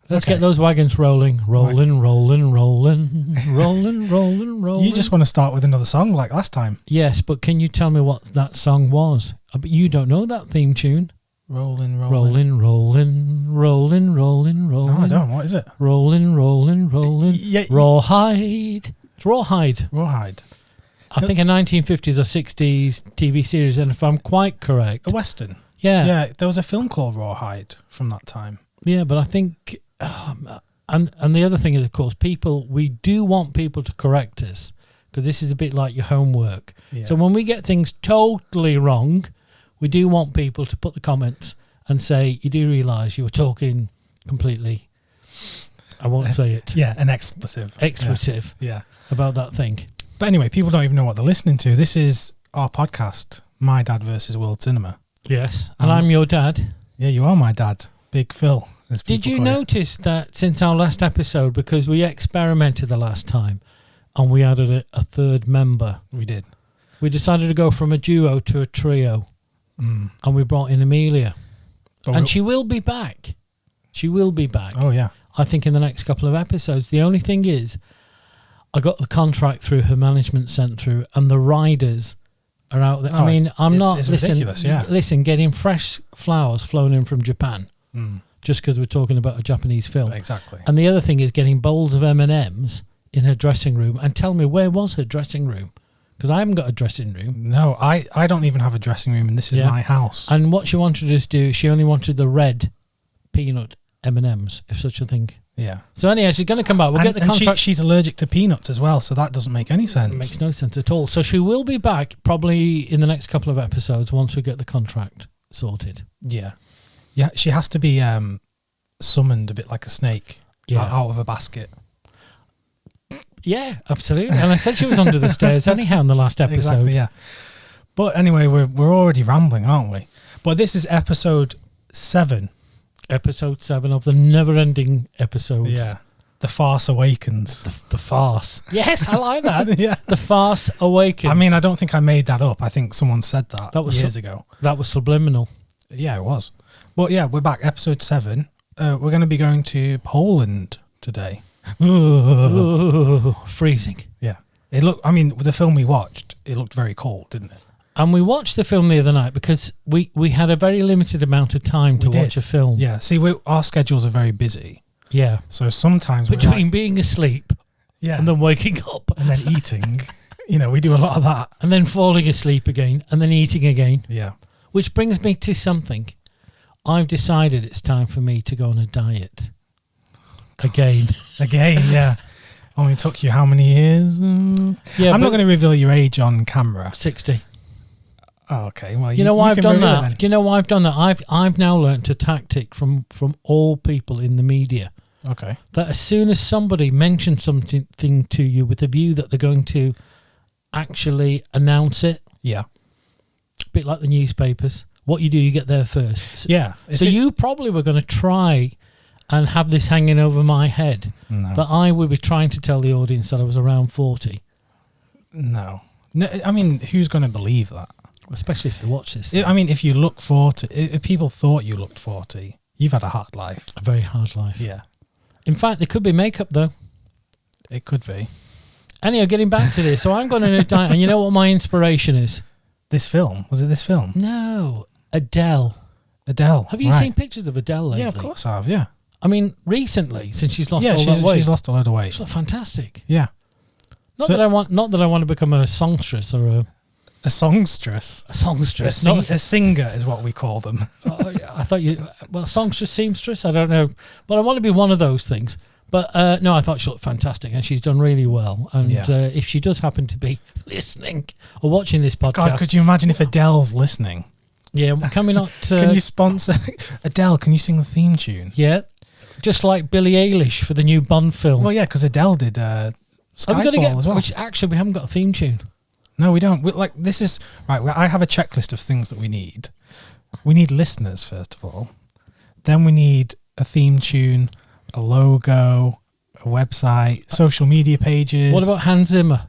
Let's get those wagons rolling. Rolling, rolling, rolling, rolling, rolling, rolling. You just want to start with another song like last time. Yes, but can you tell me what that song was? But you don't know that theme tune. Rolling, rolling. Rolling, rolling, rolling, rolling, rolling. No, I don't. What is it? Rolling, rolling, rolling. Yeah, Rawhide. It's Rawhide. Rawhide. I think a 1950s or 60s TV series, and if I'm quite correct. A Western. Yeah. Yeah, there was a film called Rawhide from that time. Yeah, but I think... and the other thing is, of course, we do want people to correct us, because this is a bit like your homework. Yeah. So when we get things totally wrong, we do want people to put the comments and say, you do realise you were talking completely, I won't say it. Yeah, an expletive. Yeah. About that thing. But anyway, people don't even know what they're listening to. This is our podcast, My Dad versus World Cinema. Yes, and I'm your dad. Yeah, you are my dad, Big Phil. Did you notice that since our last episode, because we experimented the last time and we added a third member? We did. We decided to go from a duo to a trio. And we brought in Amelia. And she will be back. She will be back. Oh, yeah. I think in the next couple of episodes. The only thing is, I got the contract through, her management sent through, and the riders are out there. Oh, I mean, it's ridiculous, yeah. Listen, getting fresh flowers flown in from Japan. Just because we're talking about a Japanese film. Exactly. And the other thing is getting bowls of M&Ms in her dressing room. And tell me, where was her dressing room? Because I haven't got a dressing room. No, I don't even have a dressing room, and this is my house. And what she wanted us to do, she only wanted the red peanut M&Ms, if such a thing. Yeah. So anyhow, she's going to come back. We'll get the contract. She's allergic to peanuts as well, so that doesn't make any sense. It makes no sense at all. So she will be back probably in the next couple of episodes once we get the contract sorted. Yeah. Yeah, she has to be summoned a bit like a snake out of a basket. Yeah, absolutely. And I said she was under the stairs anyhow in the last episode. Exactly, yeah. But anyway, we're already rambling, aren't we? But this is episode 7. Episode 7 of the never-ending episodes. Yeah. The Farce Awakens. The farce. Yes, I like that. Yeah. The Farce Awakens. I mean, I don't think I made that up. I think someone said that was years ago. That was subliminal. Yeah, it was. But yeah, we're back. Episode 7. We're going to be going to Poland today. Ooh, freezing. Yeah. With the film we watched, it looked very cold, didn't it? And we watched the film the other night because we had a very limited amount of time to watch a film. Yeah. See, our schedules are very busy. Yeah. So sometimes between being asleep and then waking up. And then eating. We do a lot of that. And then falling asleep again and then eating again. Yeah. Which brings me to something. I've decided it's time for me to go on a diet. Again, yeah. Only took you how many years? Yeah, I'm not going to reveal your age on camera. 60. Oh, okay. Well, you know why I've done that? Do you know why I've done that? I've now learnt a tactic from all people in the media. Okay. That as soon as somebody mentions something to you with a view that they're going to actually announce it. Yeah. A bit like the newspapers. What you do, you get there first. Yeah. So you probably were going to try and have this hanging over my head. No. That I would be trying to tell the audience that I was around 40. No. I mean, who's going to believe that? Especially if they watch this. I mean, if you look 40, if people thought you looked 40, you've had a hard life. A very hard life. Yeah. In fact, there could be makeup, though. It could be. Anyhow, getting back to this. So I'm going on a diet, and you know what my inspiration is? This film? Was it this film? No. Adele. Have you seen pictures of Adele lately? Yeah, of course I have, yeah. I mean, recently, since she's lost all that weight. She's lost a load of weight. She's fantastic. Yeah. Not that I want to become a songstress or a songstress. A songstress. A singer is what we call them. I thought songstress, seamstress, I don't know. But I want to be one of those things. But no, I thought she looked fantastic and she's done really well. And if she does happen to be listening or watching this podcast. God, could you imagine if Adele's listening? Yeah, can we not... can you sponsor... Adele, can you sing the theme tune? Yeah, just like Billie Eilish for the new Bond film. Well, yeah, because Adele did Skyfall as well. Which actually, we haven't got a theme tune. No, we don't. This is... Right, I have a checklist of things that we need. We need listeners, first of all. Then we need a theme tune, a logo, a website, social media pages. What about Hans Zimmer?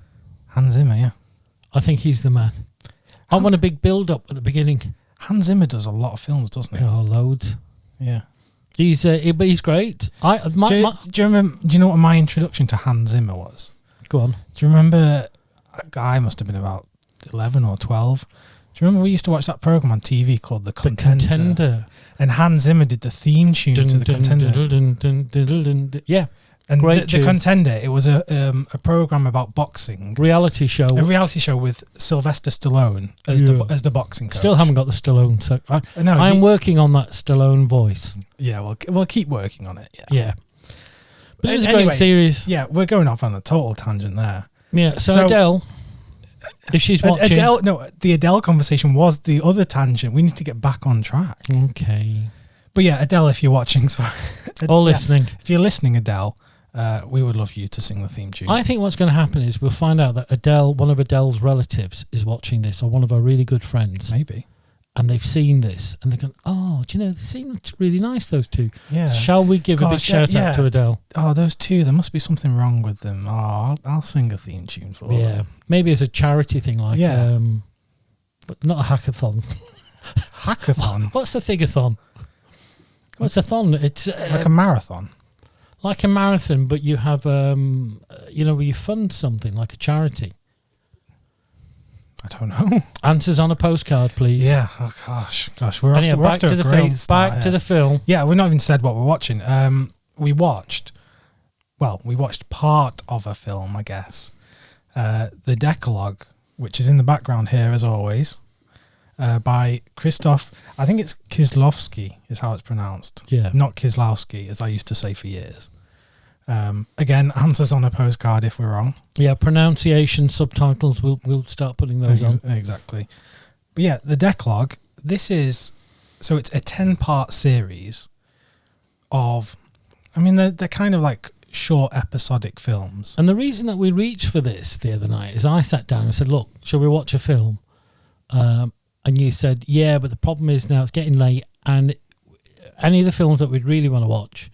Hans Zimmer, yeah. I think he's the man. I want a big build-up at the beginning. Hans Zimmer does a lot of films, doesn't he? Oh, loads. Yeah. But he's great. Do you remember? Do you know what my introduction to Hans Zimmer was? Go on. Do you remember? I must have been about 11 or 12. Do you remember we used to watch that program on TV called The Contender? And Hans Zimmer did the theme tune to The Contender. Yeah. And the Contender, it was a program about boxing. Reality show. A reality show with Sylvester Stallone as the boxing coach. Still haven't got the Stallone. So I'm working on that Stallone voice. Yeah, we'll keep working on it. Yeah. But it's a great series. Yeah, we're going off on a total tangent there. Yeah, so Adele, if she's watching... the Adele conversation was the other tangent. We need to get back on track. Okay. But yeah, Adele, if you're watching... Sorry. Or listening. If you're listening, Adele, we would love you to sing the theme tune. I think what's going to happen is we'll find out that Adele, one of Adele's relatives, is watching this, or one of her really good friends. Maybe. And they've seen this, and they're going, oh, do you know, they seem really nice, those two. Yeah. Shall we give a big shout out to Adele? Oh, those two, there must be something wrong with them. Oh, I'll sing a theme tune for them. Yeah. Maybe as a charity thing, like, but not a hackathon. Hackathon? What's the thigathon? What's a thon? It's like a marathon. Like a marathon, but you have, where you fund something, like a charity. I don't know. Answers on a postcard, please. Yeah. Oh gosh. We're off to a great start. Back to the film. Yeah, we've not even said what we're watching. We watched part of a film, I guess. The Decalogue, which is in the background here as always, by Krzysztof. I think it's Kieślowski is how it's pronounced. Yeah. Not Kieślowski, as I used to say for years. Again, answers on a postcard if we're wrong. Yeah, pronunciation, subtitles, we'll start putting those on. Exactly. But yeah, the Decalogue, it's a 10-part series of, they're kind of like short episodic films. And the reason that we reached for this the other night is I sat down and said, look, shall we watch a film? And you said, yeah, but the problem is now it's getting late, and any of the films that we'd really want to watch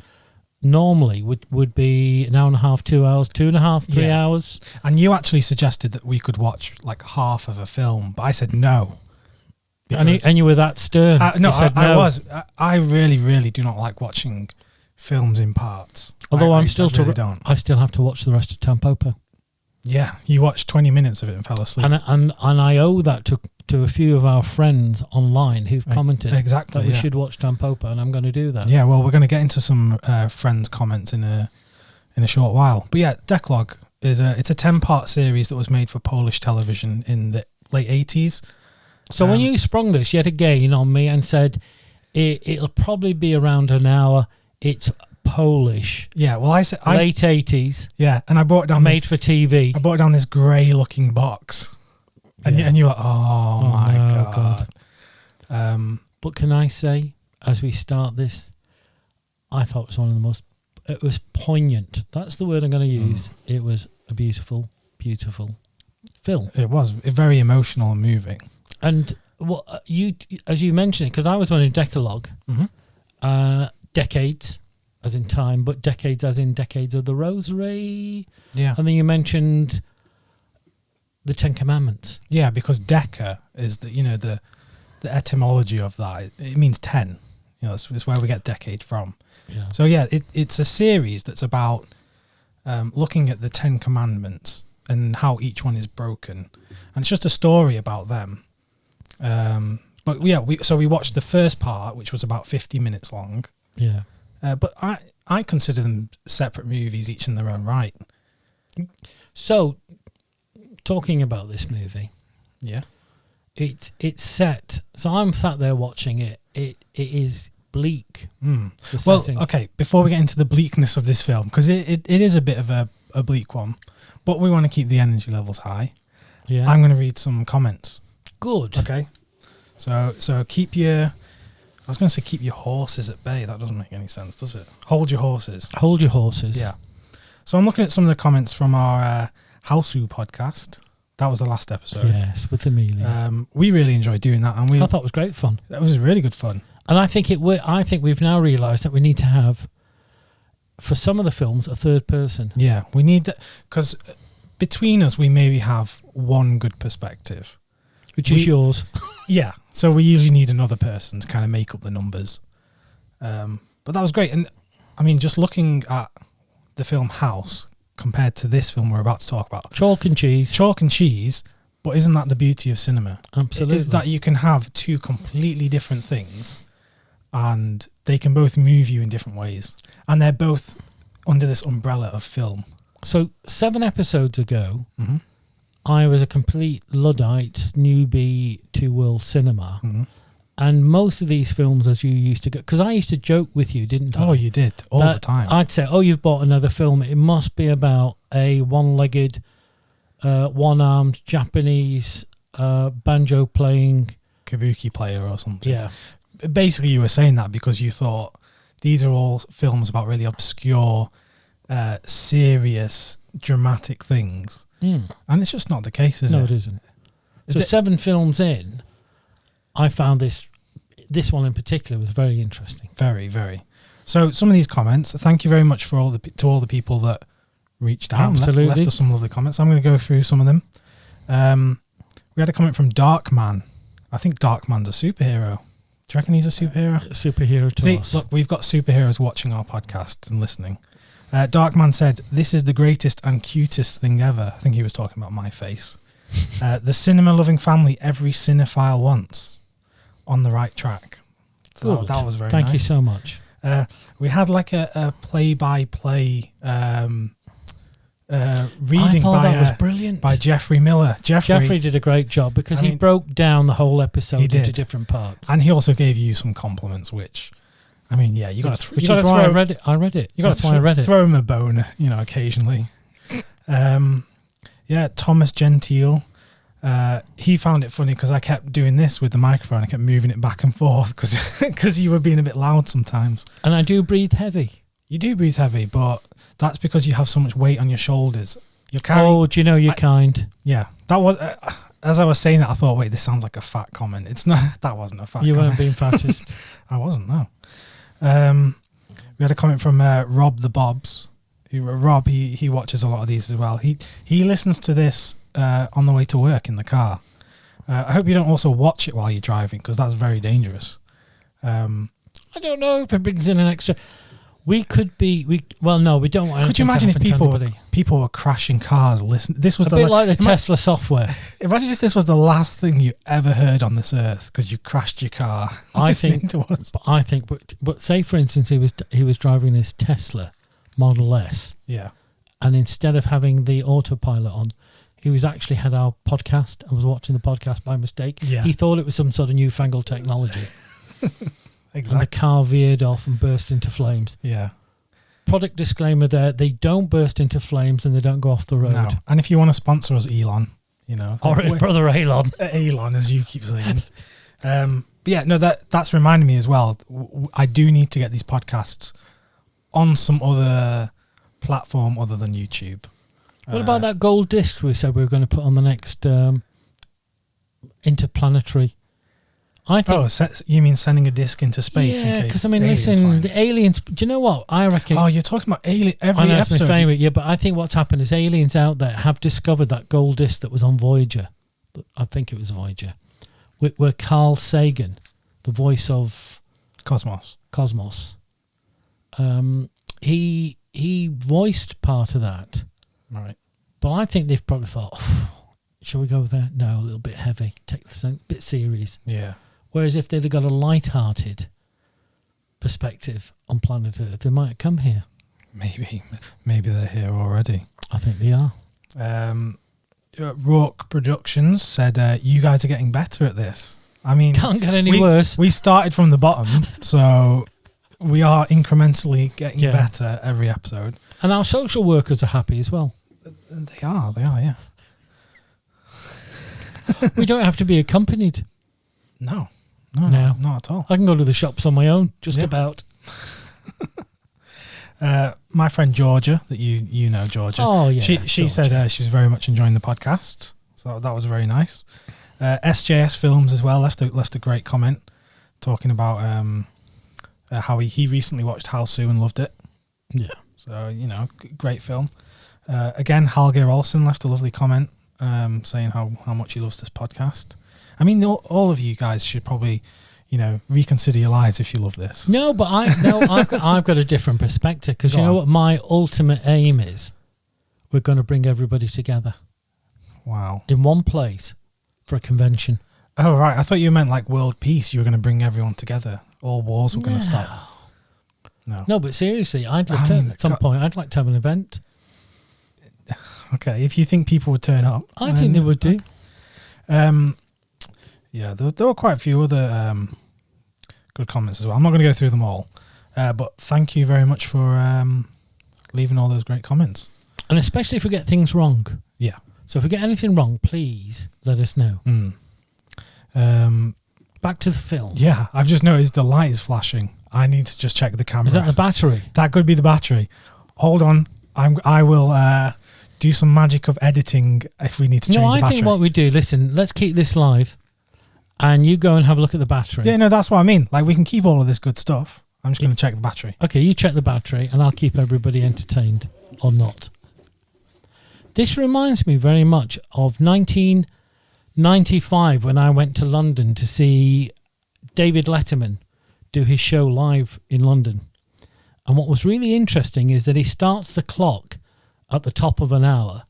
normally would be an hour and a half, 2 hours, 2.5, 3 hours. And you actually suggested that we could watch like half of a film, but I said no. And you were that stern. No, I was. I really, really do not like watching films in parts. Although I still have to watch the rest of Tampopo. Yeah, you watched 20 minutes of it and fell asleep. And I owe that to a few of our friends online who've commented that we should watch Tampopo, and I'm going to do that. Yeah, well, we're going to get into some friends' comments in a short while. But yeah, Decalogue it's a 10-part series that was made for Polish television in the late 80s. So when you sprung this yet again on me and said it'll probably be around an hour, it's Polish. Yeah, well, late 80s. Yeah, and I brought down for TV. I brought down this grey-looking box, and you were like, oh my god. But can I say, as we start this, I thought it was one of the most. It was poignant. That's the word I'm going to use. It was a beautiful, beautiful film. It was very emotional and moving. And what as you mentioned it, because I was wondering Decalogue, decades. As in time, but decades as in decades of the Rosary. Yeah. And then you mentioned the Ten Commandments. Yeah, because Deca is the etymology of that. It means 10. It's where we get decade from. Yeah. So yeah, it's a series that's about looking at the 10 Commandments and how each one is broken. And it's just a story about them. But yeah, we watched the first part, which was about 50 minutes long. Yeah. But I consider them separate movies, each in their own right. So, talking about this movie, it's set. So I'm sat there watching it. It is bleak. Well, okay. Before we get into the bleakness of this film, because it is a bit of a bleak one, but we want to keep the energy levels high. Yeah, I'm going to read some comments. Good. Okay. So keep your. I was going to say keep your horses at bay. That doesn't make any sense, does it? Hold your horses. Hold your horses. Yeah. So I'm looking at some of the comments from our Howsu podcast. That was the last episode. Yes, with Amelia. We really enjoyed doing that, and I thought it was great fun. That was really good fun. And I think we've now realised that we need to have, for some of the films, a third person. Yeah, we need that, because between us we maybe have one good perspective. Which is yours. Yeah, so we usually need another person to kind of make up the numbers. But that was great. And I mean, just looking at the film House compared to this film we're about to talk about. Chalk and cheese. But isn't that the beauty of cinema? Absolutely. That you can have two completely different things and they can both move you in different ways. And they're both under this umbrella of film. So 7 episodes ago, I was a complete Luddite newbie to world cinema. And most of these films, as you used to go, because I used to joke with you, didn't I? Oh, you did, all the time. I'd say, oh, you've bought another film. It must be about a one-legged, one-armed Japanese banjo-playing... kabuki player or something. Yeah. Basically, you were saying that because you thought these are all films about really obscure, serious, dramatic things. And it's just not the case, is it? No, it isn't. So 7 films in... I found this one in particular was very interesting. Very, very. So some of these comments, thank you very much for all the people that reached out. Absolutely. And left us some lovely comments. I'm going to go through some of them. We had a comment from Darkman. I think Darkman's a superhero. Do you reckon he's a superhero? Superhero to us. Look, we've got superheroes watching our podcast and listening. Darkman said, "This is the greatest and cutest thing ever." I think he was talking about my face. The cinema-loving family every cinephile wants. On the right track. So Good. that was very Thank nice. you so much. We had like a play-by-play reading that was brilliant. by Jeffrey Miller. Jeffrey did a great job because he broke down the whole episode into different parts. And he also gave you some compliments, which, I mean, yeah, you got to which is why I read it. You got to throw him a bone, occasionally. Yeah, Thomas Gentile. He found it funny because I kept doing this with the microphone. I kept moving it back and forth because you were being a bit loud sometimes. And I do breathe heavy. You do breathe heavy, but that's because you have so much weight on your shoulders. You're carrying, oh, do you know you're kind? Yeah, that was. As I was saying that, I thought, wait, this sounds like a fat comment. It's not. That wasn't a fat comment. You weren't being fattest. I wasn't, no. We had a comment from Rob the Bobs. Rob, he watches a lot of these as well. He listens to this on the way to work in the car. I hope you don't also watch it while you're driving because that's very dangerous. I don't know if it brings in an extra. We could be. Well, no, we don't want. Could you imagine if people were crashing cars? Listen, this was a bit like the Tesla software. Imagine if this was the last thing you ever heard on this earth because you crashed your car. I think. But say for instance, he was driving his Tesla Model S. Yeah. And instead of having the autopilot on, he was actually had our podcast and was watching the podcast by mistake. Yeah. He thought it was some sort of newfangled technology. Exactly. And the car veered off and burst into flames. Yeah. Product disclaimer there, they don't burst into flames and they don't go off the road. No. And if you want to sponsor us, Elon, or his brother Elon. Elon, as you keep saying. But yeah, no, that's reminding me as well. I do need to get these podcasts on some other platform other than YouTube. What about that gold disc we said we were going to put on the next interplanetary? I think. Oh, you mean sending a disc into space? Yeah, because I mean, listen, the aliens. Do you know what I reckon? Oh, you're talking about alien every I know episode. It's my favourite. Yeah, but I think what's happened is aliens out there have discovered that gold disc that was on Voyager. I think it was Voyager, where Carl Sagan, the voice of Cosmos, he voiced part of that. Right. But I think they've probably thought, shall we go there? No, a little bit heavy. Take this a bit serious. Yeah. Whereas if they'd have got a light-hearted perspective on planet Earth, they might come here. Maybe they're here already. I think they are. Rourke Productions said, you guys are getting better at this. I mean, can't get any worse. We started from the bottom, so we are incrementally getting better every episode. And our social workers are happy as well. They are, yeah. We don't have to be accompanied. No, not at all. I can go to the shops on my own, just about. My friend Georgia, that you know Georgia. Oh, yeah. She said she was very much enjoying the podcast, so that was very nice. SJS Films as well left a great comment talking about how he recently watched Hausu and loved it. Yeah. So, great film. Again, Hallgeir Olsen left a lovely comment saying how much he loves this podcast. I mean, all of you guys should probably, reconsider your lives if you love this. No, but I've got a different perspective, because you know what my ultimate aim is? We're going to bring everybody together. Wow. In one place for a convention. Oh, right. I thought you meant like world peace. You were going to bring everyone together. All wars were going to stop. No, but seriously, at some point, I'd like to have an event. Okay, if you think people would turn up. I think they would do. Yeah, there were quite a few other good comments as well. I'm not going to go through them all. But thank you very much for leaving all those great comments. And especially if we get things wrong. Yeah. So if we get anything wrong, please let us know. Back to the film. Yeah, I've just noticed the light is flashing. I need to just check the camera. Is that the battery? That could be the battery. Hold on. I will do some magic of editing if we need to change the battery. No, I think what we do, listen, let's keep this live and you go and have a look at the battery. Yeah, no, that's what I mean. Like, we can keep all of this good stuff. I'm just going to check the battery. Okay, you check the battery and I'll keep everybody entertained or not. This reminds me very much of 1995 when I went to London to see David Letterman do his show live in London. And what was really interesting is that he starts the clock at the top of an hour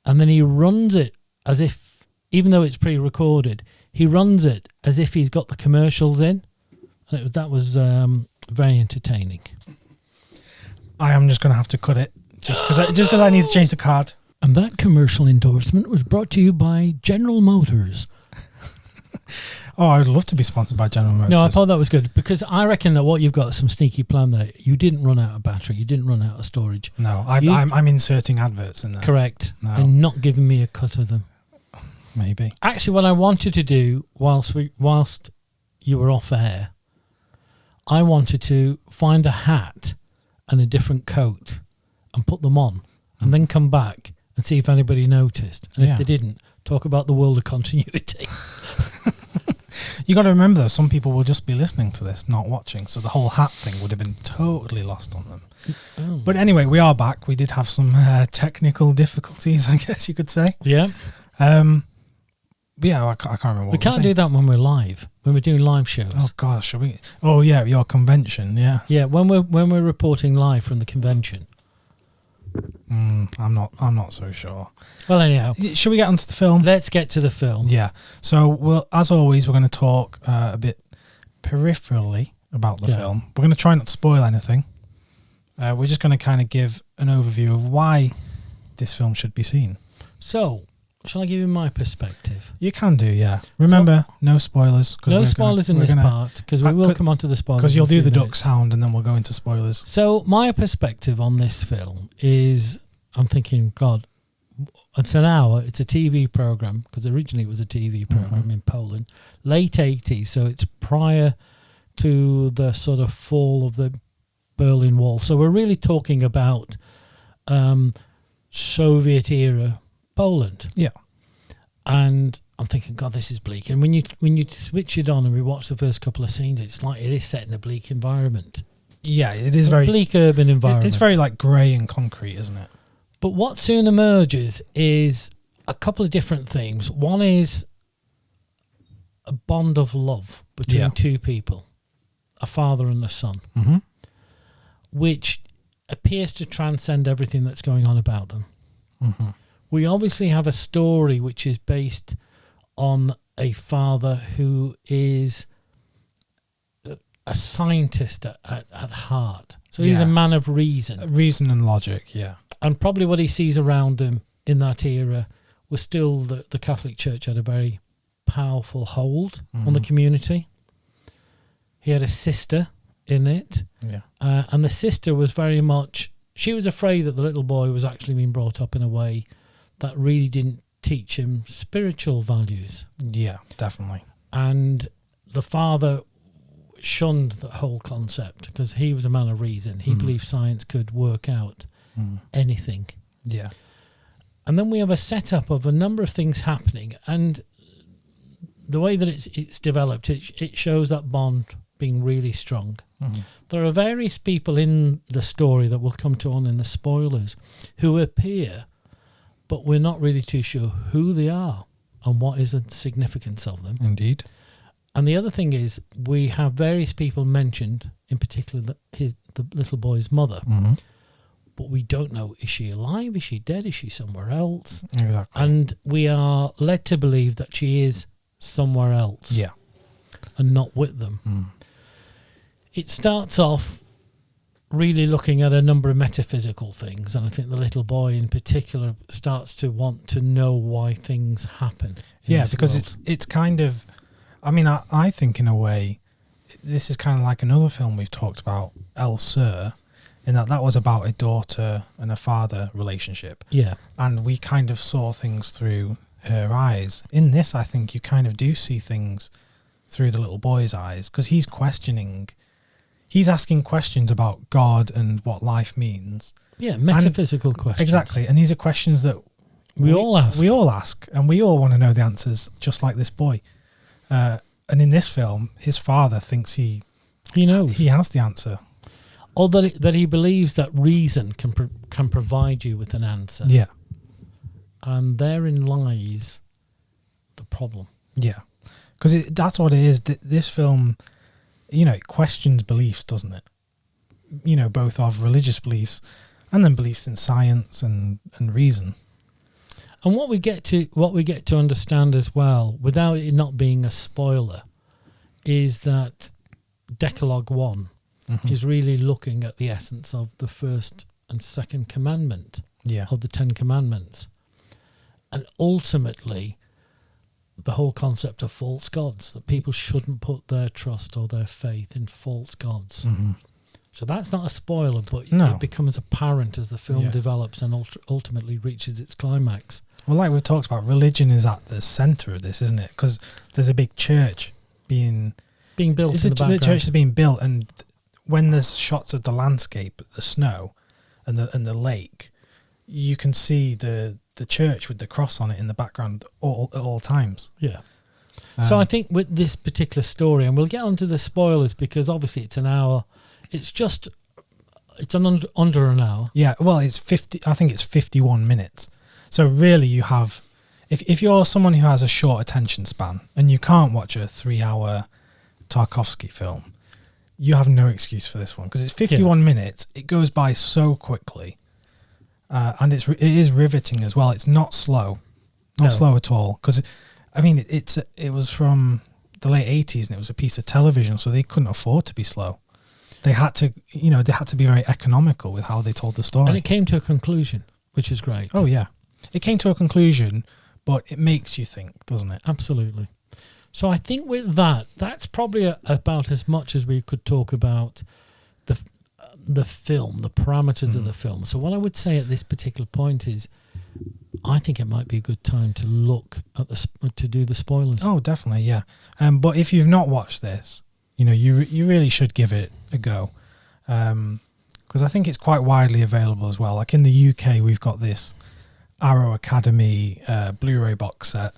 and then he runs it as if, even though it's pre-recorded, he runs it as if he's got the commercials in. And that was very entertaining. I am just going to have to cut it just because I need to change the card. And that commercial endorsement was brought to you by General Motors. Oh, I would love to be sponsored by General Motors. No, I thought that was good because I reckon that what you've got is some sneaky plan there. You didn't run out of battery. You didn't run out of storage. No, I'm inserting adverts in there. Correct. No. And not giving me a cut of them. Maybe. Actually, what I wanted to do whilst you were off air, I wanted to find a hat and a different coat and put them on and then come back and see if anybody noticed. And if they didn't, talk about the world of continuity. You got to remember, though, some people will just be listening to this, not watching. So the whole hat thing would have been totally lost on them. Oh. But anyway, we are back. We did have some technical difficulties, I guess you could say. Yeah. Yeah, I can't remember what we can't do that when we're live, when we're doing live shows. Oh, gosh. Should we? Oh, yeah, your convention, yeah. Yeah, when we're reporting live from the convention. I'm not so sure. Well, anyhow, should we get onto the film? Let's get to the film. Yeah. So, as always, we're going to talk a bit peripherally about the film. We're going to try not to spoil anything. We're just going to kind of give an overview of why this film should be seen. So, shall I give you my perspective? You can do, yeah. Remember, no spoilers. No spoilers in this part, because we will come on to the spoilers. Because you'll do the duck sound and then we'll go into spoilers. So, my perspective on this film is, I'm thinking, God, it's an hour. It's a TV program, because originally it was a TV program in Poland. Late 80s, so it's prior to the sort of fall of the Berlin Wall. So, we're really talking about Soviet-era Poland. Yeah. And I'm thinking, God, this is bleak. And when you switch it on and we watch the first couple of scenes, it's like it is set in a bleak environment. Yeah, it is very bleak urban environment. It's very like grey and concrete, isn't it? But what soon emerges is a couple of different themes. One is a bond of love between two people, a father and a son, which appears to transcend everything that's going on about them. We obviously have a story which is based on a father who is a scientist at heart. So he's a man of reason. Reason and logic, yeah. And probably what he sees around him in that era was still that the Catholic Church had a very powerful hold on the community. He had a sister in it. Yeah. And the sister was very much... She was afraid that the little boy was actually being brought up in a way that really didn't teach him spiritual values. Yeah, definitely. And the father shunned the whole concept because he was a man of reason. He believed science could work out anything. Yeah. And then we have a setup of a number of things happening. And the way that it's developed, it shows that bond being really strong. There are various people in the story that we'll come to on in the spoilers who appear, but we're not really too sure who they are and what is the significance of them. Indeed. And the other thing is, we have various people mentioned, in particular the little boy's mother, but we don't know, is she alive? Is she dead? Is she somewhere else? Exactly. And we are led to believe that she is somewhere else. Yeah. And not with them. It starts off really looking at a number of metaphysical things, and I think the little boy in particular starts to want to know why things happen. Yeah, because it's kind of, I mean, I think in a way, this is kind of like another film we've talked about, El Sur, in that was about a daughter and a father relationship. Yeah. And we kind of saw things through her eyes. In this, I think you kind of do see things through the little boy's eyes, because he's asking questions about God and what life means. Yeah, metaphysical questions. Exactly. And these are questions that we all ask. We all ask, and we all want to know the answers, just like this boy. And in this film, his father thinks he knows. He has the answer. Or that he believes that reason can provide you with an answer. Yeah. And therein lies the problem. Yeah. Because that's what it is. This film, it questions beliefs, doesn't it? Both of religious beliefs and then beliefs in science and reason. And what we get to understand as well, without it not being a spoiler, is that Decalogue One is really looking at the essence of the first and second commandment of the 10 Commandments. And ultimately, the whole concept of false gods, that people shouldn't put their trust or their faith in false gods. So that's not a spoiler, but it becomes apparent as the film develops and ultimately reaches its climax. Well, like we've talked about, religion is at the centre of this, isn't it? Because there's a big church being built in the background. The church is being built, and when there's shots of the landscape, the snow, and the lake, you can see the church with the cross on it in the background at all times. Yeah. So I think with this particular story, and we'll get onto the spoilers because obviously it's an hour. It's under an hour. Yeah. Well, I think it's 51 minutes. So really, you have, if you're someone who has a short attention span and you can't watch a 3-hour Tarkovsky film, you have no excuse for this one because it's 51 minutes. It goes by so quickly, and it is riveting as well. It's not slow, slow at all. Because it was from the late 80s and it was a piece of television, so they couldn't afford to be slow. They had to, be very economical with how they told the story. And it came to a conclusion, which is great. Oh yeah, it came to a conclusion, but it makes you think, doesn't it? Absolutely. So I think with that's probably about as much as we could talk about the film, the parameters of the film. So what I would say at this particular point is, I think it might be a good time to look at to do the spoilers. Oh, definitely, yeah. But if you've not watched this, you really should give it a go, because I think it's quite widely available as well. Like in the UK, we've got this Arrow Academy Blu-ray box set.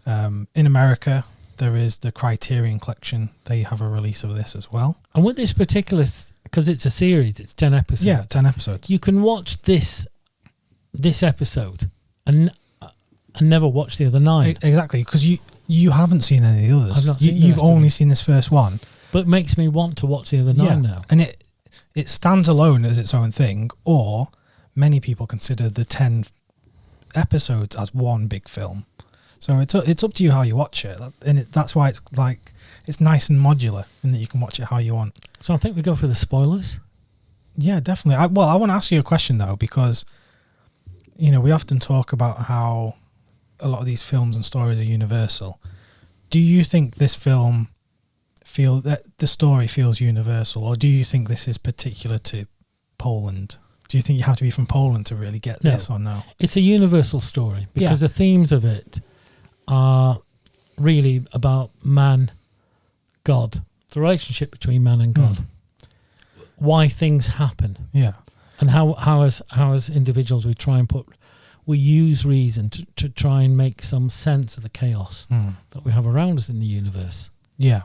In America, there is the Criterion Collection. They have a release of this as well. And with this particular, because it's a series, it's 10 episodes. Yeah, 10 episodes. You can watch this episode and never watch the other 9. Exactly, because you haven't seen any of the others. I've not seen You've only seen this first one. But it makes me want to watch the other 9 now. And it stands alone as its own thing, or many people consider the 10 episodes as one big film. So it's up to you how you watch it, and that's why it's nice and modular in that you can watch it how you want. So I think we go for the spoilers. Yeah, definitely. I want to ask you a question though, because we often talk about how a lot of these films and stories are universal. Do you think this film that the story feels universal, or do you think this is particular to Poland? Do you think you have to be from Poland to really get this, or no? It's a universal story because the themes of it are really about man, God, the relationship between man and God, why things happen, and how as individuals we use reason to try and make some sense of the chaos that we have around us in the universe. Yeah,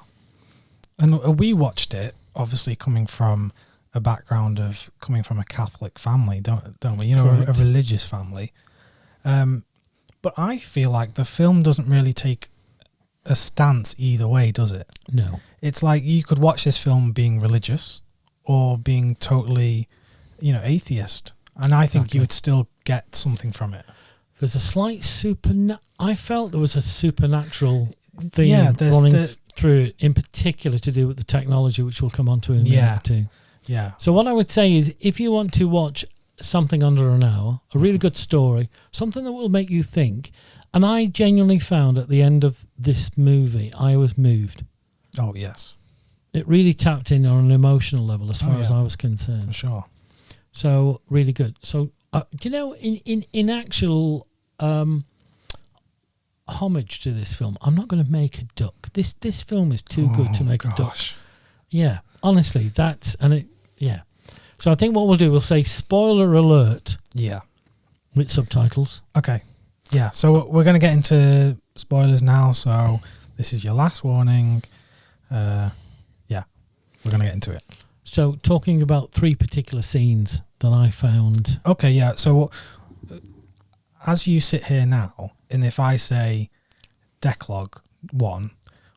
and we watched it obviously coming from a background of coming from a Catholic family, don't we? A religious family. But I feel like the film doesn't really take a stance either way, does it? No. It's like you could watch this film being religious or being totally, atheist, and I think you would still get something from it. There's a slight I felt there was a supernatural theme running through it, in particular to do with the technology, which we'll come on to in a minute too. Yeah. So what I would say is, if you want to watch something under an hour, a really good story, something that will make you think, and I genuinely found at the end of this movie, I was moved. Oh, yes. It really tapped in on an emotional level as far as I was concerned. For sure. So really good. So, in actual homage to this film, I'm not going to make a duck. This film is too good to make a duck. Yeah, honestly, So I think what we'll do, we'll say spoiler alert. Yeah. With subtitles. Okay. Yeah, so we're going to get into spoilers now, so this is your last warning. We're going to get into it. So talking about 3 particular scenes that I found. Okay, yeah, so as you sit here now, and if I say Decalogue One,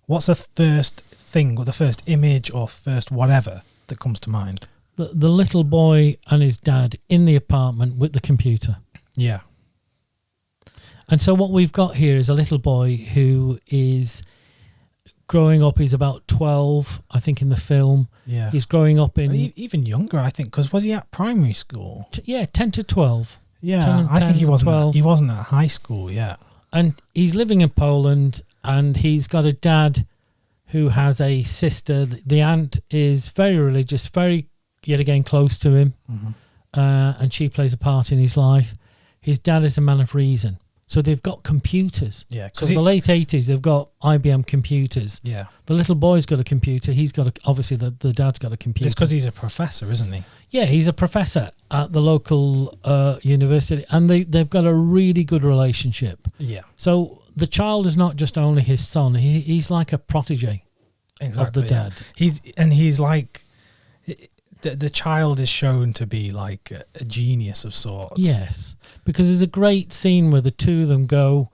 what's the first thing, or the first image, or first whatever that comes to mind? The little boy and his dad in the apartment with the computer. Yeah. And so what we've got here is a little boy who is growing up. He's about 12, I think, in the film. Yeah. He's growing up in... Even younger, I think, because was he at primary school? 10 to 12. Yeah, I think he wasn't at high school yet. And he's living in Poland, and he's got a dad who has a sister. The aunt is very religious, very, yet again, close to him. Mm-hmm. And she plays a part in his life. His dad is a man of reason. So they've got computers. Yeah. So in the late 80s, they've got IBM computers. Yeah. The little boy's got a computer. He's got obviously the dad's got a computer. It's because he's a professor, isn't he? Yeah, he's a professor at the local university, and they've got a really good relationship. Yeah. So the child is not just only his son. He's like a protege of the dad. He's like... The child is shown to be like a genius of sorts. Yes, because there's a great scene where the two of them go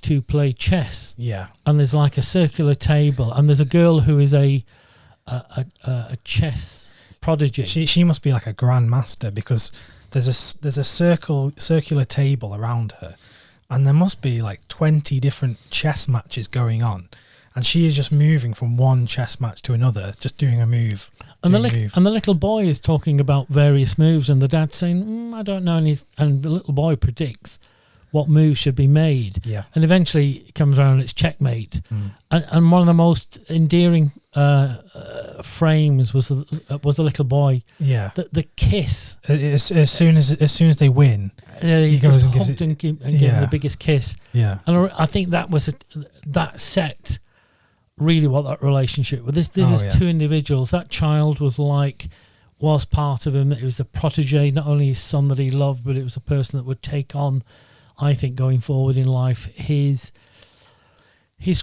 to play chess. Yeah, and there's like a circular table, and there's a girl who is a chess prodigy. She must be like a grandmaster, because there's a circular table around her, and there must be like 20 different chess matches going on, and she is just moving from one chess match to another, just doing a move. And the little boy is talking about various moves, and the dad's saying, I don't know. And the little boy predicts what moves should be made. Yeah. And eventually it comes around and it's checkmate. Mm. And one of the most endearing frames was the little boy. Yeah. The kiss. As soon as they win, he goes and gives him the biggest kiss. Yeah. And I think that was that set really what that relationship was. There was 2 individuals. That child was part of him. It was a protege, not only his son that he loved, but it was a person that would take on, I think, going forward in life, his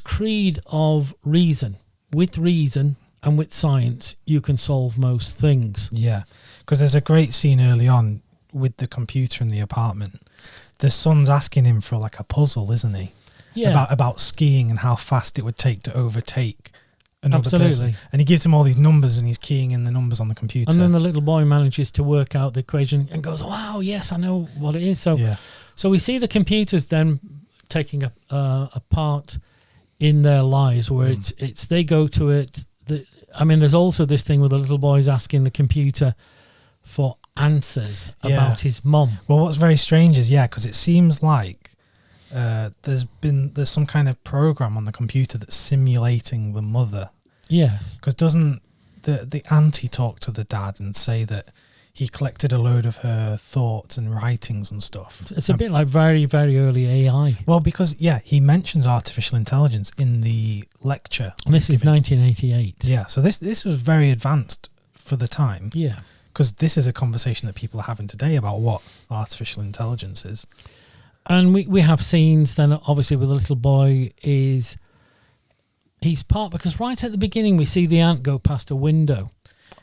creed of reason. With reason and with science, you can solve most things. Yeah, because there's a great scene early on with the computer in the apartment. The son's asking him for like a puzzle, isn't he? Yeah. About skiing and how fast it would take to overtake another person. And he gives him all these numbers, and he's keying in the numbers on the computer. And then the little boy manages to work out the equation and goes, wow, yes, I know what it is. So we see the computers then taking a part in their lives where it's they go to it. There's also this thing where the little boy's asking the computer for answers about his mum. Well, what's very strange is, because it seems like there's some kind of program on the computer that's simulating the mother. Yes. Because doesn't the auntie talk to the dad and say that he collected a load of her thoughts and writings and stuff? It's a bit like very, very early AI. Well, because, he mentions artificial intelligence in the lecture. And this is 1988. Yeah, so this was very advanced for the time. Yeah. Because this is a conversation that people are having today about what artificial intelligence is. And we have scenes then, obviously, with the little boy he's part, because right at the beginning we see the aunt go past a window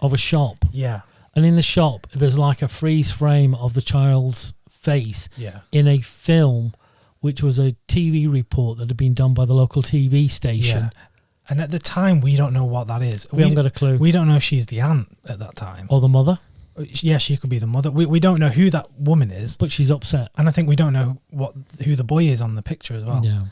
of a shop. Yeah. And in the shop, there's like a freeze frame of the child's face in a film which was a TV report that had been done by the local TV station. Yeah. And at the time, we don't know what that is. We haven't got a clue. We don't know if she's the aunt at that time. Or the mother. Yeah, she could be the mother. We don't know who that woman is. But she's upset. And I think we don't know who the boy is on the picture as well. Yeah.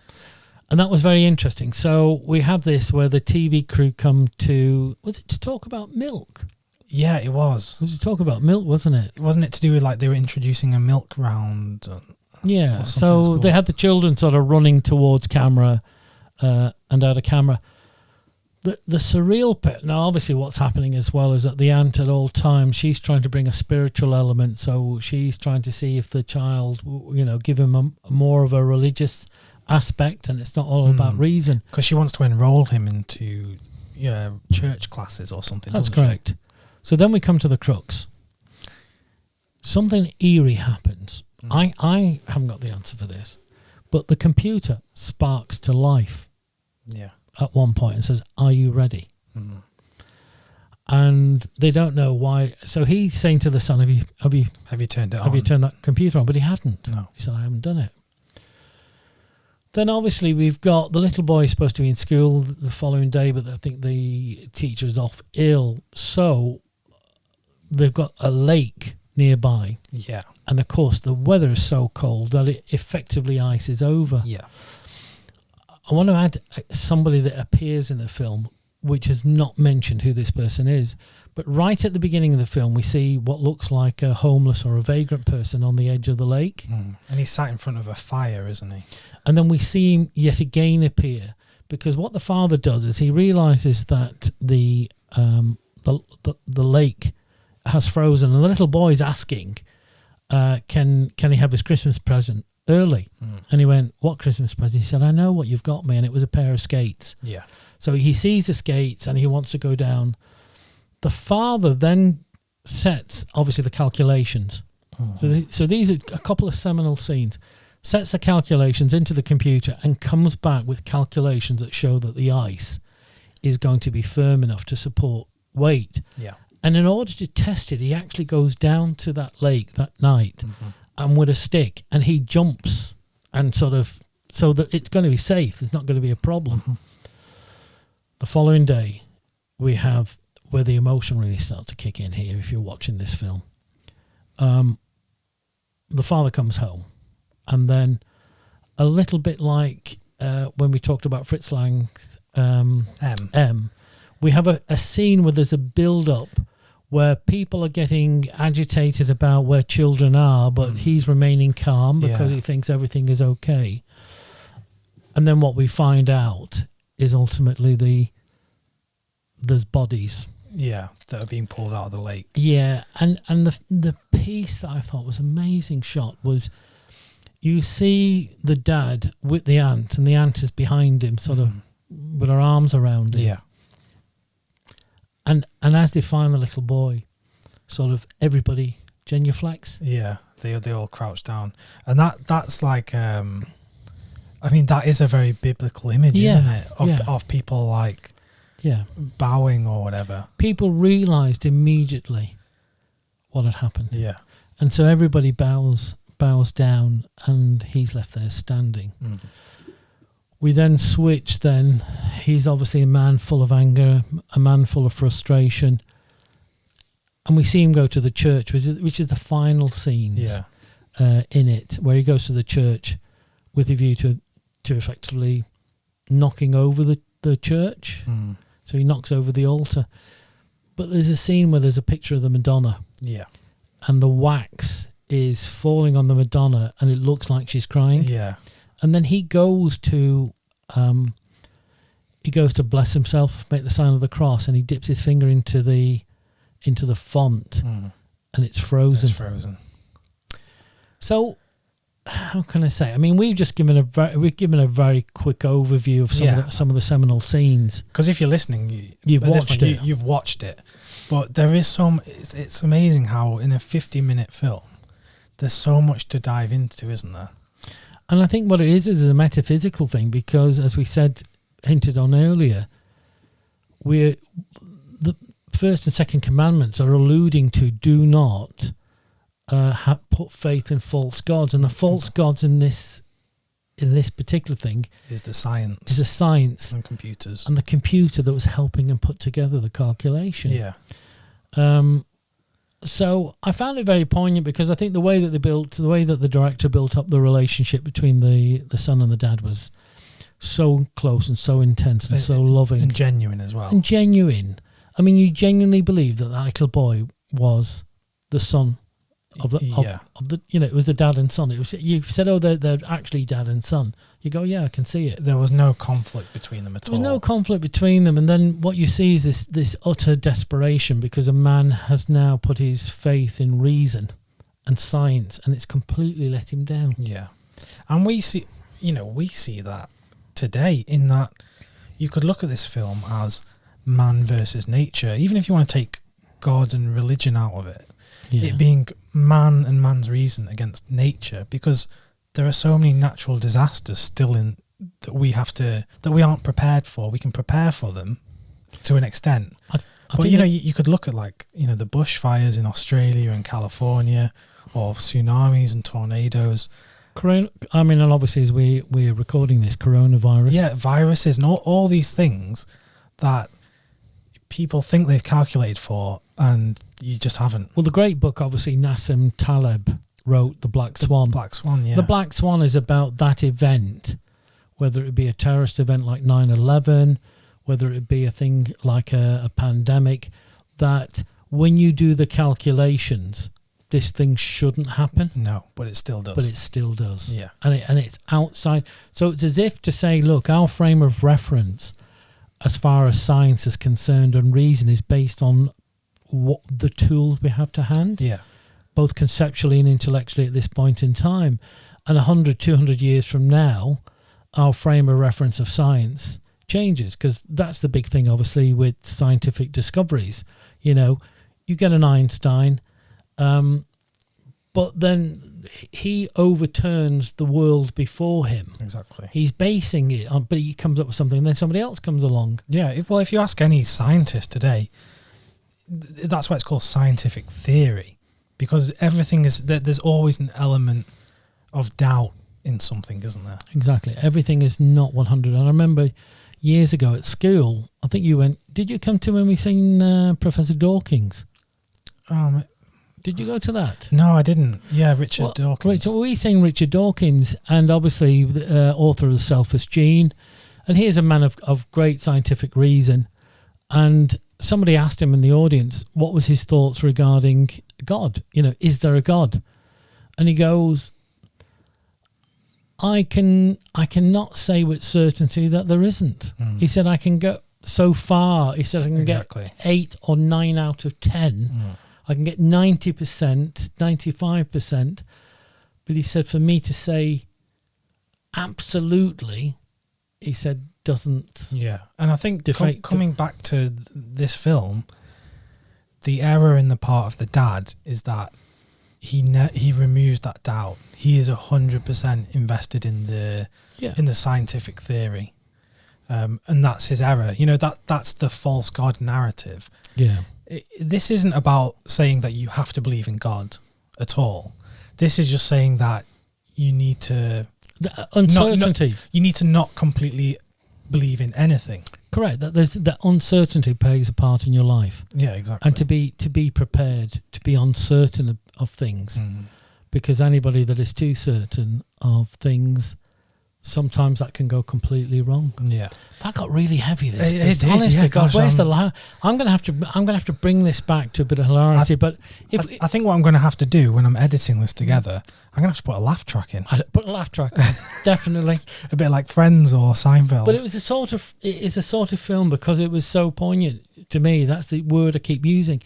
And that was very interesting. So we have this where the TV crew come to... Was it to talk about milk? Yeah, it was. It was to talk about milk, wasn't it? Wasn't it to do with like they were introducing a milk round? Yeah. So they had the children sort of running towards camera and out of camera. The surreal bit, now obviously what's happening as well is that the aunt at all times, she's trying to bring a spiritual element. So she's trying to see if the child, give him a more of a religious aspect, and it's not all about reason. Because she wants to enroll him into church classes or something. That's correct. So then we come to the crux. Something eerie happens. I haven't got the answer for this, but the computer sparks to life. Yeah. At one point and says, "Are you ready?" And they don't know why. So he's saying to the son, "Have you turned it on? Have you turned that computer on?" But he hadn't. No. He said, "I haven't done it." Then obviously we've got the little boy supposed to be in school the following day, but I think the teacher is off ill. So they've got a lake nearby. Yeah. And of course the weather is so cold that it effectively ices over. Yeah. I want to add somebody that appears in the film, which has not mentioned who this person is. But right at the beginning of the film, we see what looks like a homeless or a vagrant person on the edge of the lake. And he's sat in front of a fire, isn't he? And then we see him yet again appear, because what the father does is he realizes that the lake has frozen, and the little boy's asking, can he have his Christmas present early? And he went, "What Christmas present?" He said, "I know what you've got me," and it was a pair of skates. Yeah. So he sees the skates and he wants to go down. The father then sets, obviously, the calculations. So these are a couple of seminal scenes. Sets the calculations into the computer and comes back with calculations that show that the ice is going to be firm enough to support weight. Yeah. And in order to test it, he actually goes down to that lake that night and with a stick, and he jumps and so that it's going to be safe. There's not going to be a problem. The following day, we have where the emotion really starts to kick in here, if you're watching this film. The father comes home, and then a little bit like when we talked about Fritz Lang's M, we have a scene where there's a build-up where people are getting agitated about where children are, but he's remaining calm because he thinks everything is okay. And then what we find out is ultimately there's bodies. Yeah, that are being pulled out of the lake. Yeah, and the piece that I thought was amazing shot was you see the dad with the aunt, and the aunt is behind him, sort of with her arms around him. Yeah. And as they find the little boy, sort of everybody genuflects. Yeah, they all crouch down. And that's like, I mean, that is a very biblical image, isn't it? Of people like bowing or whatever. People realised immediately what had happened. Yeah. And so everybody bows down, and he's left there standing. We then switch then. He's obviously a man full of anger, a man full of frustration. And we see him go to the church, which is the final scenes in it, where he goes to the church with a view to effectively knocking over the church. So he knocks over the altar. But there's a scene where there's a picture of the Madonna. Yeah. And the wax is falling on the Madonna, and it looks like she's crying. Yeah. And then he goes to bless himself, make the sign of the cross, and he dips his finger into the font, and it's frozen. It's frozen. So, how can I say? I mean, we've given a very quick overview of some of the seminal scenes. Because if you're listening, you've watched it. You've watched it, but there is some. It's amazing how in a 50-minute film, there's so much to dive into, isn't there? And I think what it is a metaphysical thing, because as we hinted on earlier, the first and second commandments are alluding to do not put faith in false gods, and the false gods in this in this particular thing is the science. Is the science and computers. And the computer that was helping him put together the calculation. Yeah. So I found it very poignant because I think the way that the director built up the relationship between the son and the dad was so close and so intense and so loving. And genuine as well. And genuine. I mean, you genuinely believe that little boy was the son of the, it was the dad and son. It was, you said, oh, they're actually dad and son. You go, yeah, I can see it. There was no conflict between them at all. There was no conflict between them. And then what you see is this utter desperation because a man has now put his faith in reason and science, and it's completely let him down. Yeah. And we see that today in that you could look at this film as man versus nature, even if you want to take God and religion out of it. Yeah. It being man and man's reason against nature, because there are so many natural disasters still that we aren't prepared for. We can prepare for them to an extent. But you could look at the bushfires in Australia and California, or tsunamis and tornadoes. And obviously as we're recording this, coronavirus. Yeah, viruses and all these things that people think they've calculated for, and you just haven't. Well, the great book, obviously, Nassim Taleb wrote, The Black Swan. Black Swan, yeah. The Black Swan is about that event, whether it be a terrorist event like 9/11, whether it be a thing like a pandemic, that when you do the calculations, this thing shouldn't happen. No, but it still does. But it still does. Yeah. And it's outside. So it's as if to say, look, our frame of reference as far as science is concerned and reason is based on what the tools we have to hand. Yeah. Both conceptually and intellectually at this point in time. And 100, 200 years from now, our frame of reference of science changes, because that's the big thing, obviously, with scientific discoveries. You get an Einstein, but then he overturns the world before him. Exactly. He's basing it on, but he comes up with something, and then somebody else comes along. Yeah, if you ask any scientist today, that's why it's called scientific theory, because everything is, there's always an element of doubt in something, isn't there? Exactly. Everything is not 100. And I remember years ago at school, I think did you come to when we seen Professor Dawkings? Did you go to that? No, I didn't. Yeah, Richard Dawkins. We seen Richard Dawkins, and obviously the author of The Selfish Gene. And here's a man of great scientific reason. And somebody asked him in the audience, what was his thoughts regarding God? Is there a God? And he goes, I cannot say with certainty that there isn't. He said, I can go so far. He said, I can get 8 or 9 out of 10. I can get 90%, 95%. But he said, for me to say absolutely, he said, doesn't. Yeah. And I think coming back to this film, the error in the part of the dad is that he removes that doubt. He is 100% invested in the scientific theory. And that's his error. That's the false God narrative. Yeah. This isn't about saying that you have to believe in God at all. This is just saying that you need to... The uncertainty. You need to not completely believe in anything. Correct. That uncertainty plays a part in your life. Yeah, exactly. And to be prepared, to be uncertain of things. Because anybody that is too certain of things, sometimes that can go completely wrong. Yeah, that got really heavy. This honest to God, where's the line? I'm gonna have to bring this back to a bit of hilarity. I think what I'm going to have to do when I'm editing this together, I'm going to have to put a laugh track in. Put a laugh track on, definitely. A bit like Friends or Seinfeld. But it is a sort of film because it was so poignant to me. That's the word I keep using.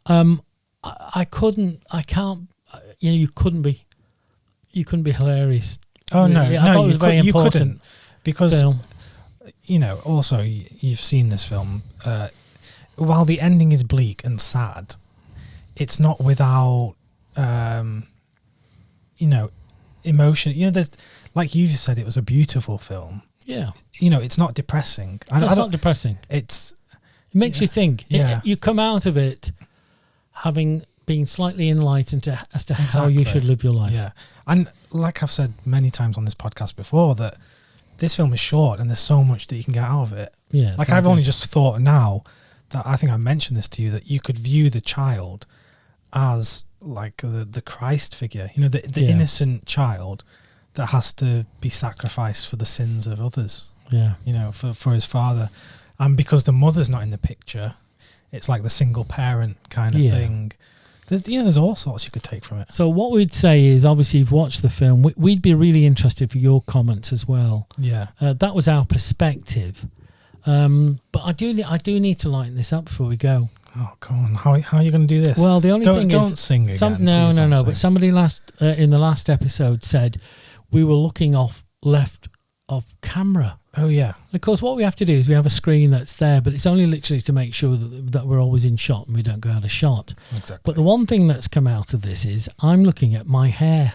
I can't. You couldn't be hilarious. Oh no, I thought it was very important. You couldn't, because also you've seen this film. While the ending is bleak and sad, it's not without emotion. There's, like you said, it was a beautiful film. Yeah, it's not depressing. It's not depressing. It makes you think. Yeah, you come out of it having being slightly enlightened as to how you should live your life. Yeah. And like I've said many times on this podcast before, that this film is short and there's so much that you can get out of it. Yeah. Like I've only just thought now that I think I mentioned this to you, that you could view the child as like the Christ figure, you know, the innocent child that has to be sacrificed for the sins of others. Yeah. You know, for his father. And because the mother's not in the picture, it's like the single parent kind of thing. There's all sorts you could take from it. So what we'd say is, obviously you've watched the film. We'd be really interested for your comments as well. Yeah. That was our perspective. But I do need to lighten this up before we go. Oh, come on. How are you going to do this? Well, the only thing don't is... sing again. No. Sing. But somebody in the last episode said we were looking left of camera. Oh, yeah. Of course, what we have to do is we have a screen that's there, but it's only literally to make sure that we're always in shot and we don't go out of shot. Exactly. But the one thing that's come out of this is I'm looking at my hair,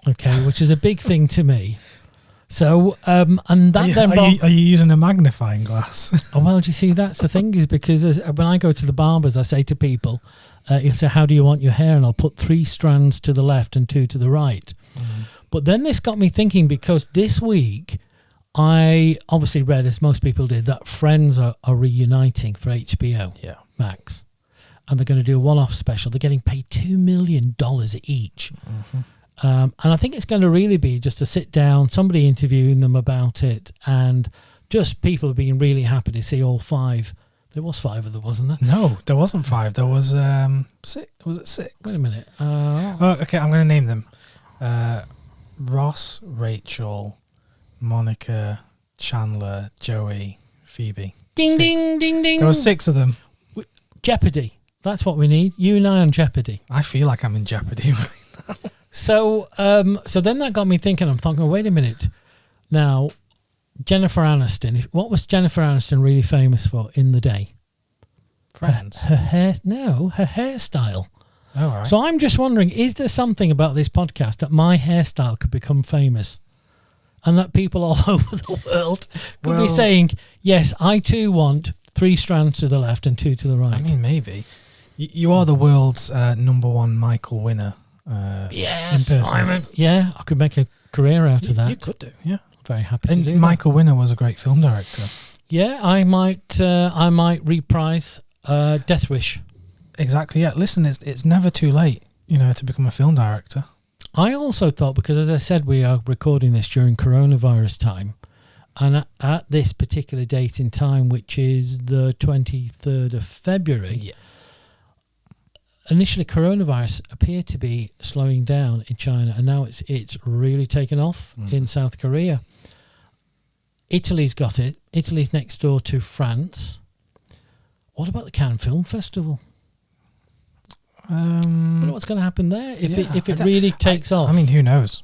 okay, which is a big thing to me. So, and that are you using a magnifying glass? Oh, well, do you see, that's the thing, is because when I go to the barbers, I say to people, you say, how do you want your hair? And I'll put 3 strands to the left and 2 to the right. Mm. But then this got me thinking, because this week I obviously read, as most people did, that Friends are reuniting for HBO Max. And they're going to do a one-off special. They're getting paid $2 million each. Mm-hmm. And I think it's going to really be just to sit down, somebody interviewing them about it, and just people being really happy to see all 5. There was 5 of them, wasn't there? No, there wasn't 5. There was 6. Was it 6? Wait a minute. Okay, I'm going to name them. Ross, Rachel, Monica, Chandler, Joey, Phoebe. Ding, 6. ding, ding, ding. There was 6 of them. Jeopardy. That's what we need. You and I on Jeopardy. I feel like I'm in Jeopardy right now. So then that got me thinking. I'm thinking, wait a minute. Now, Jennifer Aniston. What was Jennifer Aniston really famous for in the day? Friends. Her hair. No, her hairstyle. Oh, all right. So I'm just wondering, is there something about this podcast that my hairstyle could become famous? And that people all over the world could be saying, yes, I too want 3 strands to the left and 2 to the right. I mean, maybe. You are the world's #1 Michael winner. Yes, I could make a career out of that. You could do, yeah. Very happy and to do Michael Winner was a great film director. Yeah, I might reprise Death Wish. Exactly, yeah. Listen, it's never too late, to become a film director. I also thought, because as I said, we are recording this during coronavirus time, and at this particular date in time, which is the 23rd of February, initially coronavirus appeared to be slowing down in China, and now it's really taken off in South Korea. Italy's got it. Italy's next door to France. What about the Cannes Film Festival? I wonder what's going to happen there if it really takes off. I mean, who knows?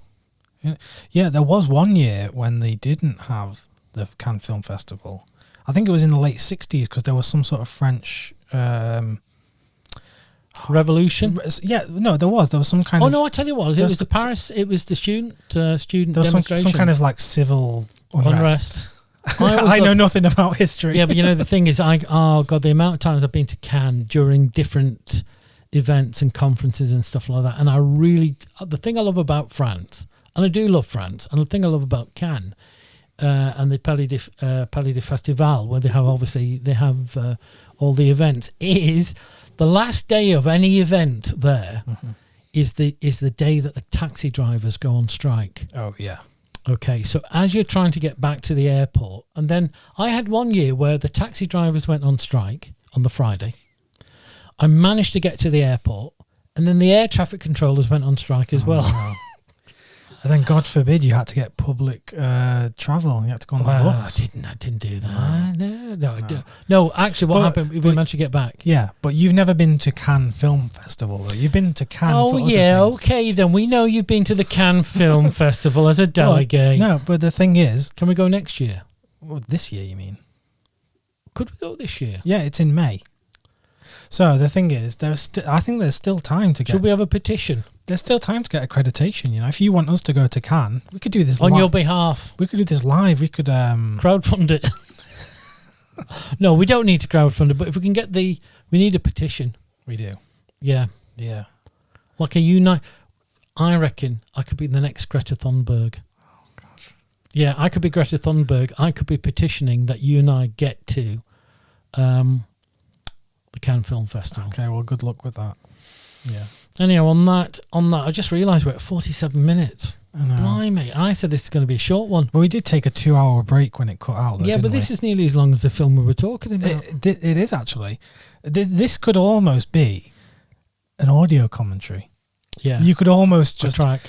Yeah, there was one year when they didn't have the Cannes Film Festival. I think it was in the late 60s, because there was some sort of French... revolution? Yeah, no, there was some kind of... Oh, no, I tell you what, it was the Paris, it was the student demonstration. There was some kind of like civil unrest. I know nothing about history. Yeah, but the thing is, the amount of times I've been to Cannes during different events and conferences and stuff like that, and the thing I love about France, and I do love France, and the thing I love about Cannes, and the Palais de Festival, where they have all the events, is the last day of any event there is the day that the taxi drivers go on strike. Oh, yeah. Okay, so as you're trying to get back to the airport, and then I had one year where the taxi drivers went on strike on the Friday. I managed to get to the airport, and then the air traffic controllers went on strike as well. Wow. And then, God forbid, you had to get public travel. You had to go on the bus. I didn't do that. No, actually, what happened? We managed to get back. Yeah, but you've never been to Cannes Film Festival, though. You've been to Cannes for other things. Okay, then we know you've been to the Cannes Film Festival as a delegate. No, but the thing is... Can we go next year? Well, this year, you mean? Could we go this year? Yeah, it's in May. So the thing is, I think there's still time to get... Should we have a petition? There's still time to get accreditation, If you want us to go to Cannes, we could do this on your behalf. We could do this live. We could... crowdfund it. No, we don't need to crowdfund it, but if we can get we need a petition. We do. Yeah. Yeah. Like a unite. I reckon I could be the next Greta Thunberg. Oh, gosh. Yeah, I could be Greta Thunberg. I could be petitioning that you and I get to the Cannes Film Festival. Okay, well, good luck with that. Yeah. Anyhow, on that, I just realised we're at 47 minutes. I know. Blimey. I said this is going to be a short one. Well, we did take a 2-hour break when it cut out, though, Yeah, but this is nearly as long as the film we were talking about. It is, actually. This could almost be an audio commentary. Yeah. You could almost just track.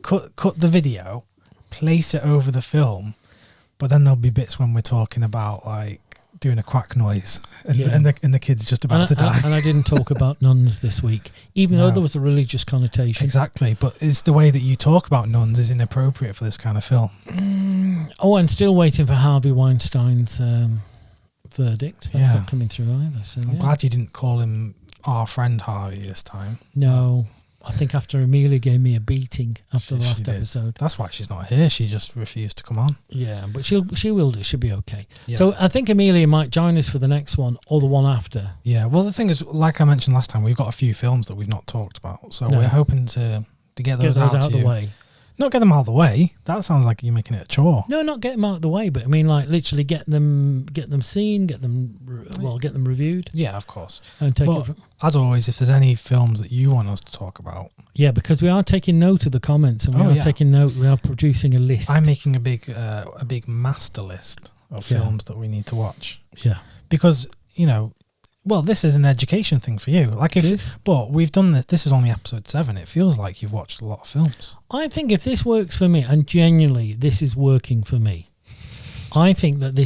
cut the video, place it over the film, but then there'll be bits when we're talking about, like, doing a quack noise and the kid's just about to die. And I didn't talk about nuns this week, even though there was a religious connotation. Exactly, but it's the way that you talk about nuns is inappropriate for this kind of film. Oh, and still waiting for Harvey Weinstein's verdict. That's not coming through either. So I'm glad you didn't call him our friend Harvey this time. No. I think after Amelia gave me a beating after the last episode. That's why she's not here. She just refused to come on. Yeah, but she will do. She'll be okay. Yeah. So I think Amelia might join us for the next one or the one after. Yeah. Well, the thing is, like I mentioned last time, we've got a few films that we've not talked about. So we're hoping to get those out of the way. Not get them out of the way. That sounds like you're making it a chore. No, not get them out of the way, but I mean, like, literally get them seen, get them reviewed. Yeah, of course. And take it from, as always, if there's any films that you want us to talk about. Yeah, because we are taking note of the comments, and we are taking note. We are producing a list. I'm making a big master list of films that we need to watch. Yeah, because well, this is an education thing for you. Like but we've done this. This is only episode 7. It feels like you've watched a lot of films. I think if this works for me, and genuinely this is working for me, I think that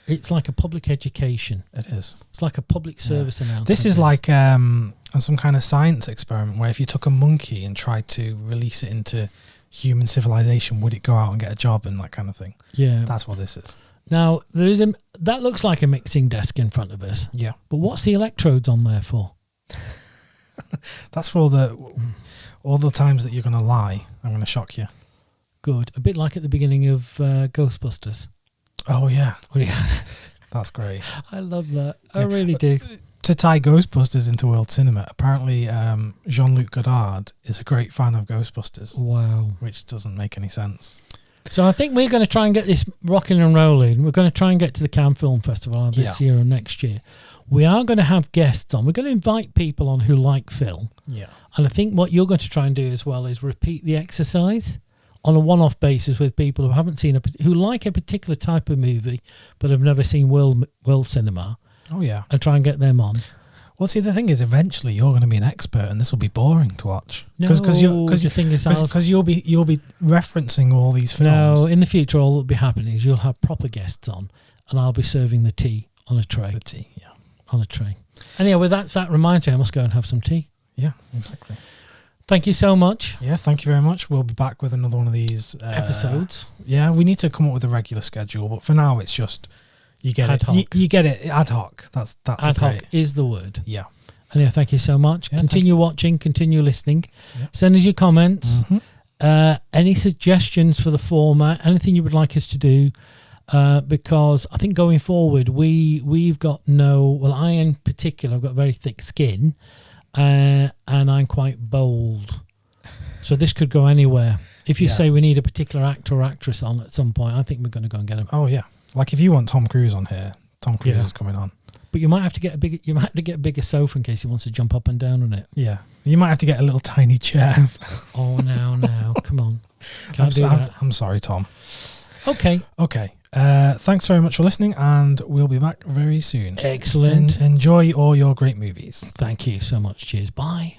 it's like a public education. It is. It's like a public service announcement. This is like some kind of science experiment where if you took a monkey and tried to release it into human civilization, would it go out and get a job and that kind of thing? Yeah, that's what this is. Now that looks like a mixing desk in front of us. Yeah, but what's the electrodes on there for? That's for all the times that you're going to lie. I'm going to shock you. Good, a bit like at the beginning of Ghostbusters. Oh yeah, yeah. That's great. I love that. I really do. To tie Ghostbusters into world cinema, apparently Jean-Luc Godard is a great fan of Ghostbusters. Wow, which doesn't make any sense. So I think we're going to try and get this rocking and rolling. We're going to try and get to the Cannes Film Festival this year or next year. We are going to have guests on. We're going to invite people on who like film. Yeah. And I think what you're going to try and do as well is repeat the exercise on a one-off basis with people who haven't seen who like a particular type of movie but have never seen world cinema. Oh yeah. And try and get them on. Well, see, the thing is, eventually you're going to be an expert, and this will be boring to watch. No, because you'll be referencing all these films. No, in the future, all that'll be happening is you'll have proper guests on, and I'll be serving the tea on a tray. The tea, yeah, on a tray. Anyway, with that reminds me, I must go and have some tea. Yeah, exactly. Thank you so much. Yeah, thank you very much. We'll be back with another one of these episodes. Yeah, we need to come up with a regular schedule, but for now, it's just. You get ad it. Hoc. You get it. Ad hoc. That's ad hoc is the word. Yeah. Anyway, thank you so much. Yeah, continue watching. Continue listening. Yeah. Send us your comments. Any suggestions for the format? Anything you would like us to do? Because I think going forward, we've got I in particular, I've got very thick skin, and I'm quite bold. So this could go anywhere. If you say we need a particular actor or actress on at some point, I think we're going to go and get them. Oh yeah. Like if you want Tom Cruise on here, Tom Cruise is coming on. But you might have to get a bigger sofa in case he wants to jump up and down on it. Yeah. You might have to get a little tiny chair. Oh, now, come on. Can't do that. I'm sorry, Tom. Okay. Thanks very much for listening, and we'll be back very soon. Excellent. Enjoy all your great movies. Thank you so much. Cheers. Bye.